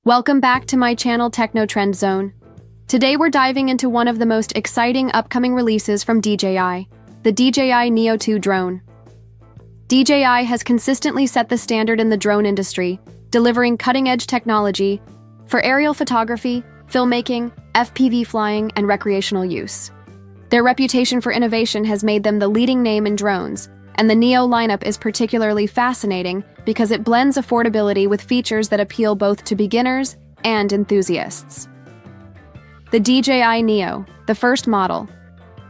Welcome back to my channel Techno Trend Zone. Today we're diving into one of the most exciting upcoming releases from DJI, the DJI Neo 2 drone. DJI has consistently set the standard in the drone industry, delivering cutting-edge technology for aerial photography, filmmaking, FPV flying, and recreational use. Their reputation for innovation has made them the leading name in drones, and the Neo lineup is particularly fascinating because it blends affordability with features that appeal both to beginners and enthusiasts. The DJI Neo, the first model,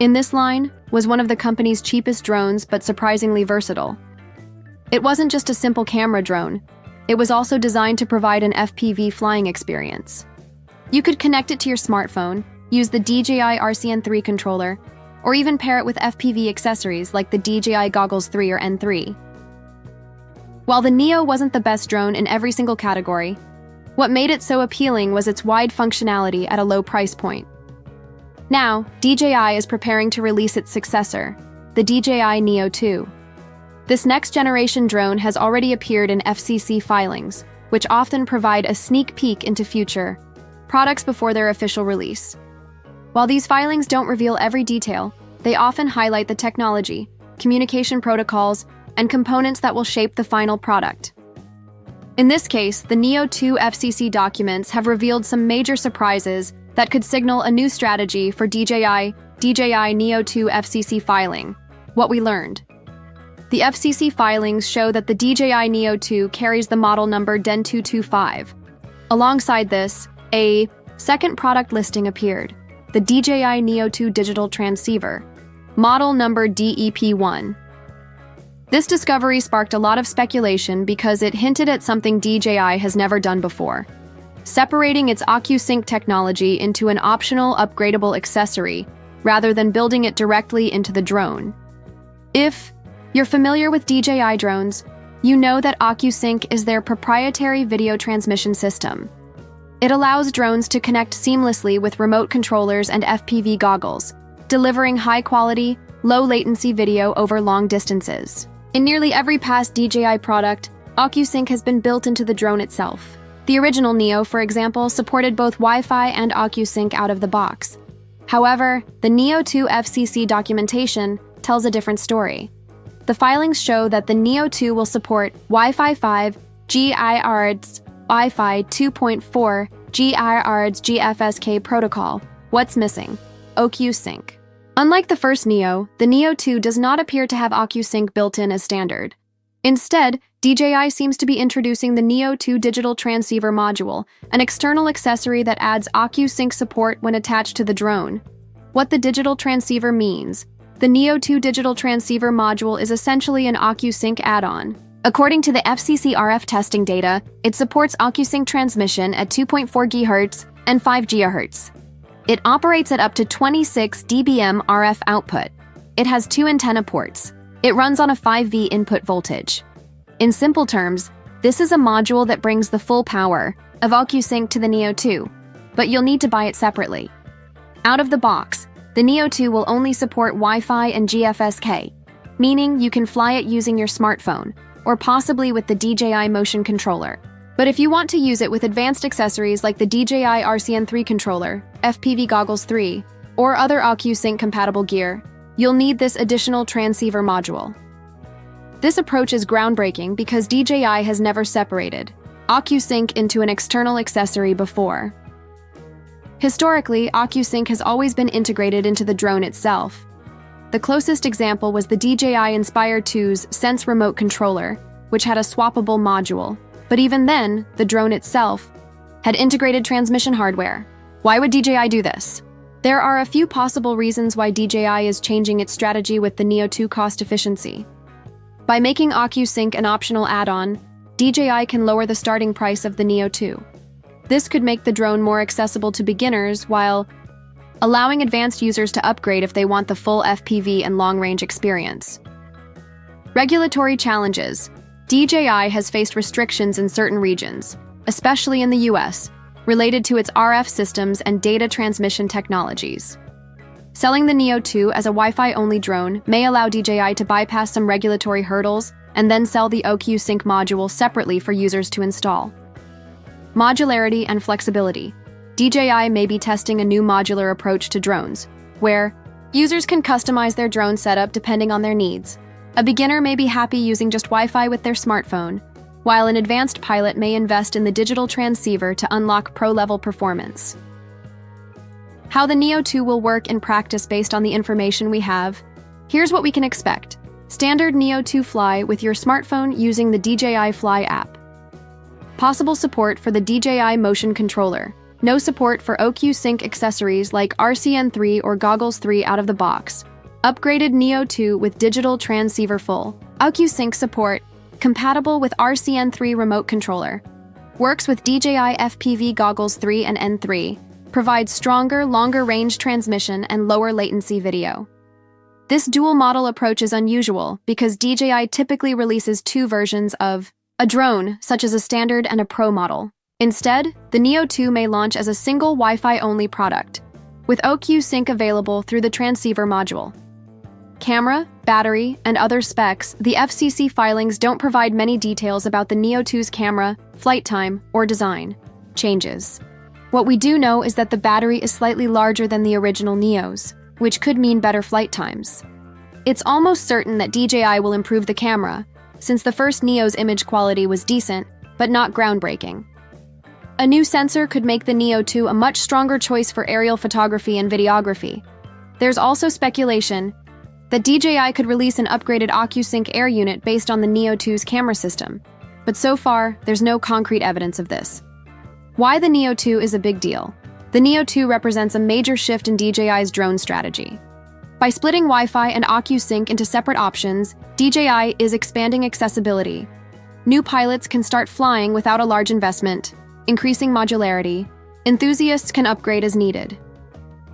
in this line, was one of the company's cheapest drones but surprisingly versatile. It wasn't just a simple camera drone, it was also designed to provide an FPV flying experience. You could connect it to your smartphone, use the DJI RCN3 controller, or even pair it with FPV accessories like the DJI Goggles 3 or N3. While the Neo wasn't the best drone in every single category, what made it so appealing was its wide functionality at a low price point. Now, DJI is preparing to release its successor, the DJI Neo 2. This next-generation drone has already appeared in FCC filings, which often provide a sneak peek into future products before their official release. While these filings don't reveal every detail, they often highlight the technology, communication protocols, and components that will shape the final product. In this case, the Neo 2 FCC documents have revealed some major surprises that could signal a new strategy for DJI Neo 2 FCC filing. What we learned. The FCC filings show that the DJI Neo 2 carries the model number DEN225. Alongside this, a second product listing appeared, the DJI Neo 2 digital transceiver, model number DEP1. This discovery sparked a lot of speculation because it hinted at something DJI has never done before, separating its OcuSync technology into an optional upgradable accessory rather than building it directly into the drone. If you're familiar with DJI drones, you know that OcuSync is their proprietary video transmission system. It allows drones to connect seamlessly with remote controllers and FPV goggles, delivering high-quality, low-latency video over long distances. In nearly every past DJI product, OcuSync has been built into the drone itself. The original Neo, for example, supported both Wi-Fi and OcuSync out of the box. However, the Neo 2 FCC documentation tells a different story. The filings show that the Neo 2 will support Wi-Fi 5, GIRDS, Wi-Fi 2.4, GIRDS GFSK protocol. What's missing? OcuSync. Unlike the first Neo, the Neo 2 does not appear to have OcuSync built in as standard. Instead, DJI seems to be introducing the Neo 2 digital transceiver module, an external accessory that adds OcuSync support when attached to the drone. What the digital transceiver means. The Neo 2 digital transceiver module is essentially an OcuSync add-on. According to the FCC RF testing data, it supports OcuSync transmission at 2.4 GHz and 5 GHz. It operates at up to 26 dBm RF output. It has 2 antenna ports. It runs on a 5V input voltage. In simple terms, this is a module that brings the full power of OcuSync to the Neo 2, but you'll need to buy it separately. Out of the box, the Neo 2 will only support Wi-Fi and GFSK, meaning you can fly it using your smartphone, or possibly with the DJI motion controller. But if you want to use it with advanced accessories like the DJI RCN3 controller, FPV Goggles 3, or other OcuSync-compatible gear, you'll need this additional transceiver module. This approach is groundbreaking because DJI has never separated OcuSync into an external accessory before. Historically, OcuSync has always been integrated into the drone itself. The closest example was the DJI Inspire 2's Sense remote controller, which had a swappable module. But even then, the drone itself had integrated transmission hardware. Why would DJI do this? There are a few possible reasons why DJI is changing its strategy with the Neo 2 cost efficiency. By making OcuSync an optional add-on, DJI can lower the starting price of the Neo 2. This could make the drone more accessible to beginners while allowing advanced users to upgrade if they want the full FPV and long-range experience. Regulatory challenges. DJI has faced restrictions in certain regions, especially in the US, related to its RF systems and data transmission technologies. Selling the Neo 2 as a Wi-Fi-only drone may allow DJI to bypass some regulatory hurdles and then sell the OcuSync module separately for users to install. Modularity and flexibility. DJI may be testing a new modular approach to drones, where users can customize their drone setup depending on their needs. A beginner may be happy using just Wi-Fi with their smartphone, while an advanced pilot may invest in the digital transceiver to unlock pro-level performance. How the Neo 2 will work in practice based on the information we have. Here's what we can expect. Standard Neo 2 Fly with your smartphone using the DJI Fly app. Possible support for the DJI Motion Controller. No support for OcuSync accessories like RCN3 or Goggles 3 out of the box. Upgraded Neo 2 with digital transceiver full. OcuSync support. Compatible with RCN3 remote controller. Works with DJI FPV Goggles 3 and N3. Provides stronger, longer range transmission and lower latency video. This dual model approach is unusual because DJI typically releases two versions of a drone, such as a standard and a pro model. Instead, the Neo 2 may launch as a single Wi-Fi only product, with OcuSync available through the transceiver module. Camera, battery, and other specs. The FCC filings don't provide many details about the Neo 2's camera, flight time, or design changes. What we do know is that the battery is slightly larger than the original Neos, which could mean better flight times. It's almost certain that DJI will improve the camera, since the first Neo's image quality was decent, but not groundbreaking. A new sensor could make the Neo 2 a much stronger choice for aerial photography and videography. There's also speculation that DJI could release an upgraded OcuSync Air unit based on the Neo 2's camera system, but so far, there's no concrete evidence of this. Why the Neo 2 is a big deal. The Neo 2 represents a major shift in DJI's drone strategy. By splitting Wi-Fi and OcuSync into separate options, DJI is expanding accessibility. New pilots can start flying without a large investment, increasing modularity. Enthusiasts can upgrade as needed.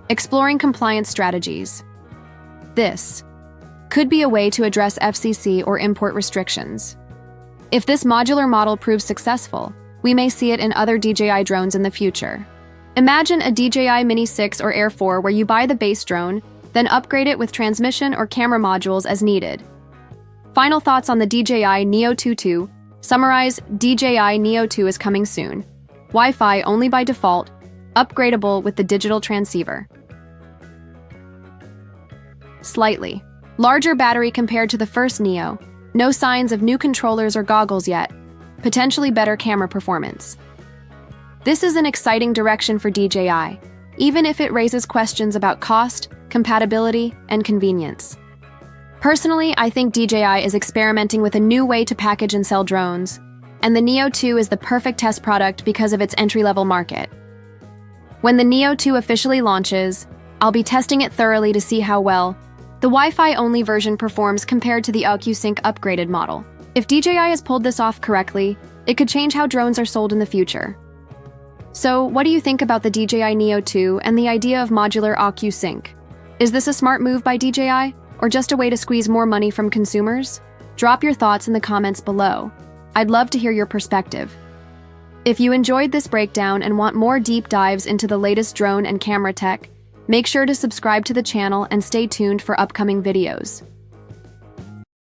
Exploring compliance strategies. This could be a way to address FCC or import restrictions. If this modular model proves successful, we may see it in other DJI drones in the future. Imagine a DJI Mini 6 or Air 4 where you buy the base drone, then upgrade it with transmission or camera modules as needed. Final thoughts on the DJI Neo 2. Summarize: DJI Neo 2 is coming soon. Wi-Fi only by default, upgradable with the digital transceiver. Slightly larger battery compared to the first Neo. No signs of new controllers or goggles yet. Potentially better camera performance. This is an exciting direction for DJI, even if it raises questions about cost, compatibility, and convenience. Personally, I think DJI is experimenting with a new way to package and sell drones, and the Neo 2 is the perfect test product because of its entry-level market. When the Neo 2 officially launches, I'll be testing it thoroughly to see how well the Wi-Fi-only version performs compared to the OcuSync upgraded model. If DJI has pulled this off correctly, it could change how drones are sold in the future. So, what do you think about the DJI Neo 2 and the idea of modular OcuSync? Is this a smart move by DJI, or just a way to squeeze more money from consumers? Drop your thoughts in the comments below. I'd love to hear your perspective. If you enjoyed this breakdown and want more deep dives into the latest drone and camera tech, make sure to subscribe to the channel and stay tuned for upcoming videos.